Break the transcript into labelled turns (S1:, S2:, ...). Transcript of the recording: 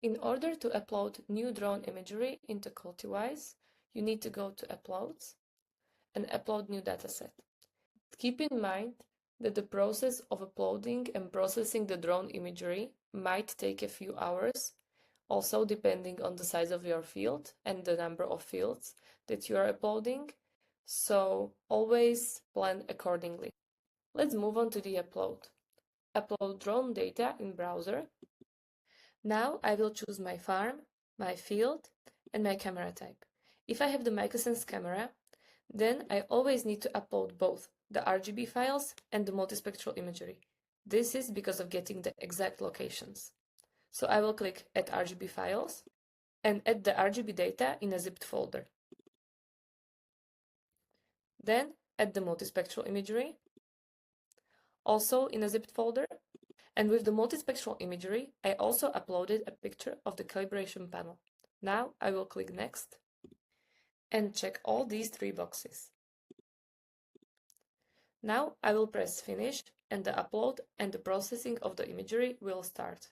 S1: In order to upload new drone imagery into Cultiwise, you need to go to Uploads and upload new dataset. Keep in mind that the process of uploading and processing the drone imagery might take a few hours, also depending on the size of your field and the number of fields that you are uploading, so always plan accordingly. Let's move on to the upload. Upload drone data in browser. Now I will choose my farm, my field, and my camera type. If I have the MicroSense camera, then I always need to upload both the RGB files and the multispectral imagery. This is because of getting the exact locations. So I will click Add RGB files and add the RGB data in a zipped folder. Then add the multispectral imagery, also in a zipped folder. And with the multispectral imagery, I also uploaded a picture of the calibration panel. Now I will click Next and check all these 3 boxes. Now I will press Finish and the upload and the processing of the imagery will start.